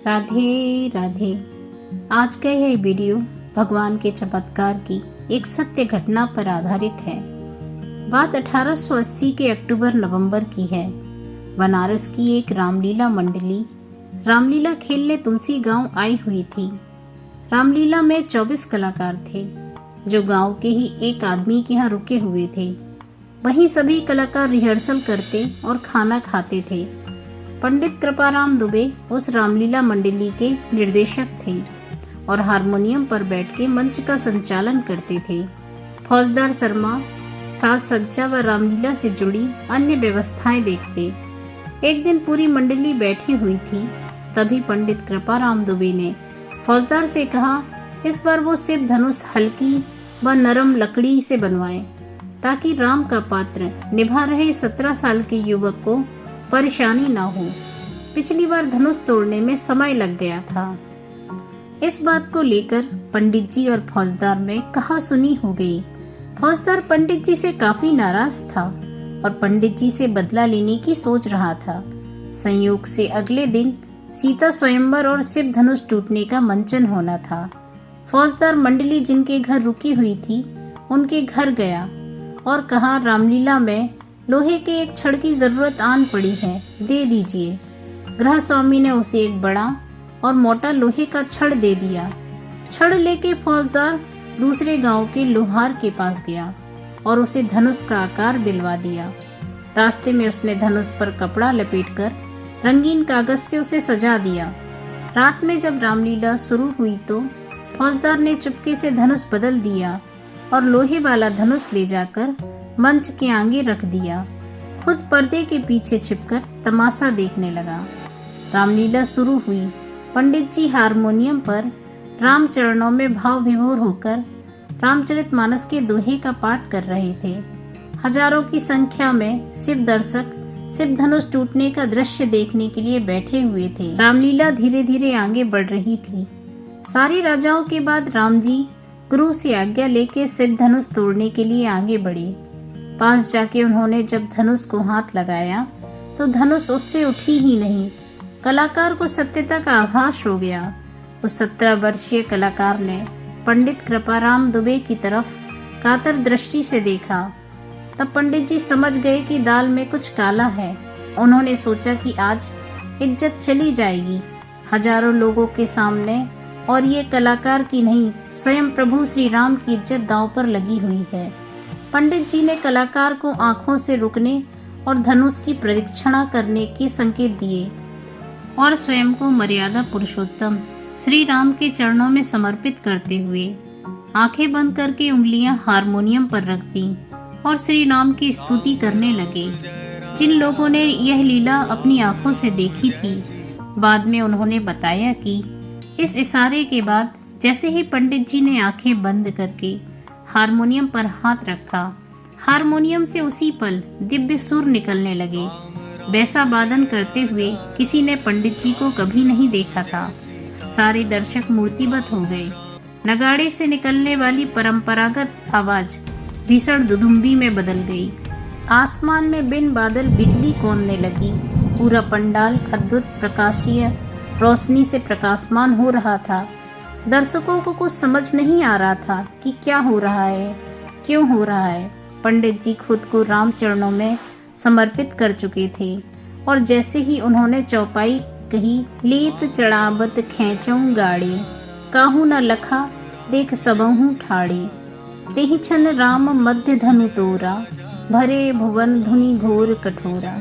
राधे राधे। आज का यह वीडियो भगवान के चमत्कार की एक सत्य घटना पर आधारित है। बात 1880 के अक्टूबर-नवंबर की है। बनारस की एक रामलीला मंडली रामलीला खेलने तुलसी गांव आई हुई थी। रामलीला में 24 कलाकार थे जो गांव के ही एक आदमी के यहाँ रुके हुए थे। वहीं सभी कलाकार रिहर्सल करते और खाना खाते थे। पंडित कृपाराम दुबे उस रामलीला मंडली के निर्देशक थे और हारमोनियम पर बैठ के मंच का संचालन करते थे। फौजदार शर्मा साज सज्जा व रामलीला से जुड़ी अन्य व्यवस्थाएं देखते। एक दिन पूरी मंडली बैठी हुई थी, तभी पंडित कृपाराम दुबे ने फौजदार से कहा, इस बार वो शिव धनुष हल्की व नरम लकड़ी से बनवाए ताकि राम का पात्र निभा रहे 17 साल के युवक को परेशानी ना हो। पिछली बार धनुष तोड़ने में समय लग गया था। इस बात को लेकर पंडित जी और फौजदार में कहा सुनी हो गई। फौजदार पंडित जी से काफी नाराज था और पंडित जी से बदला लेने की सोच रहा था। संयोग से अगले दिन सीता स्वयंवर और शिव धनुष टूटने का मंचन होना था। फौजदार मंडली जिनके घर रुकी हुई थी उनके घर गया और कहा, रामलीला में लोहे के एक छड़ की जरूरत आन पड़ी है, दे दीजिए। गृह स्वामी ने उसे एक बड़ा और मोटा लोहे का छड़ दे दिया। छड़ लेके फौजदार दूसरे गांव के लोहार के पास गया और उसे धनुष का आकार दिलवा दिया। रास्ते में उसने धनुष पर कपड़ा लपेटकर रंगीन कागज से उसे सजा दिया। रात में जब रामलीला शुरू हुई तो फौजदार ने चुपके से धनुष बदल दिया और लोहे वाला धनुष ले जाकर मंच के आगे रख दिया। खुद पर्दे के पीछे छिपकर तमाशा देखने लगा। रामलीला शुरू हुई। पंडित जी हारमोनियम पर राम चरणों में भाव विभोर होकर रामचरितमानस के दोहे का पाठ कर रहे थे। हजारों की संख्या में शिव दर्शक शिव धनुष टूटने का दृश्य देखने के लिए बैठे हुए थे। रामलीला धीरे धीरे आगे बढ़ रही थी। सारे राजाओं के बाद राम जी गुरु से आज्ञा लेके शिव धनुष तोड़ने के लिए आगे बढ़े। पास जाके उन्होंने जब धनुष को हाथ लगाया तो धनुष उससे उठी ही नहीं। कलाकार को सत्यता का आभास हो गया। उस 17 वर्षीय कलाकार ने पंडित कृपाराम दुबे की तरफ कातर दृष्टि से देखा। तब पंडित जी समझ गए कि दाल में कुछ काला है। उन्होंने सोचा कि आज इज्जत चली जाएगी हजारों लोगों के सामने, और ये कलाकार की नहीं स्वयं प्रभु श्री राम की इज्जत दांव पर लगी हुई है। पंडित जी ने कलाकार को आंखों से रुकने और धनुष की प्रदक्षिणा करने के संकेत दिए और स्वयं को मर्यादा पुरुषोत्तम श्री राम के चरणों में समर्पित करते हुए आंखें बंद करके उंगलियां हारमोनियम पर रख दी और श्री राम की स्तुति करने लगे। जिन लोगों ने यह लीला अपनी आंखों से देखी थी, बाद में उन्होंने बताया कि इस इशारे के बाद जैसे ही पंडित जी ने आंखें बंद करके हारमोनियम पर हाथ रखा, हारमोनियम से उसी पल दिव्य सुर निकलने लगे। वैसा वादन करते हुए किसी ने पंडित जी को कभी नहीं देखा था। सारे दर्शक मूर्तिबत हो गए। नगाड़े से निकलने वाली परंपरागत आवाज भीषण दुदुम्बी में बदल गई। आसमान में बिन बादल बिजली कौंधने लगी। पूरा पंडाल अद्भुत प्रकाशीय रोशनी से प्रकाशमान हो रहा था। दर्शकों को कुछ समझ नहीं आ रहा था कि क्या हो रहा है, क्यों हो रहा है। पंडित जी खुद को राम चरणों में समर्पित कर चुके थे और जैसे ही उन्होंने चौपाई कही, लीत चढ़ावत खेचऊं गाड़ी, काहू न लखा देख सबहू ठाड़ी, तेहि छन राम मध्य धनु तोरा, भरे भुवन धुनि घोर कठोरा।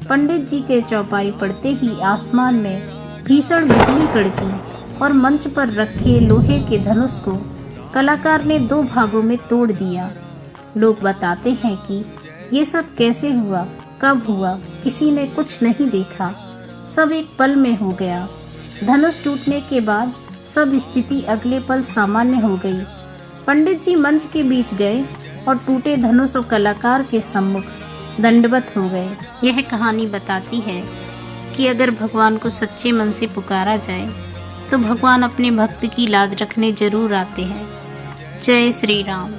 पंडित जी के चौपाई पड़ते ही आसमान में भीषण बिजली कड़की और मंच पर रखे लोहे के धनुष को कलाकार ने 2 भागों में तोड़ दिया। लोग बताते हैं कि ये सब कैसे हुआ, कब हुआ, किसी ने कुछ नहीं देखा। सब एक पल में हो गया। धनुष टूटने के बाद सब स्थिति अगले पल सामान्य हो गई। पंडित जी मंच के बीच गए और टूटे धनुष और कलाकार के सम्मुख दंडवत हो गए। यह कहानी बताती है कि अगर भगवान को सच्चे मन से पुकारा जाए तो भगवान अपने भक्त की लाज रखने जरूर आते हैं। जय श्री राम।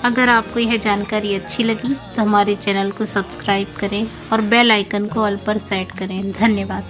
अगर आपको यह जानकारी अच्छी लगी तो हमारे चैनल को सब्सक्राइब करें और बेल आइकन को ऑल पर सेट करें। धन्यवाद।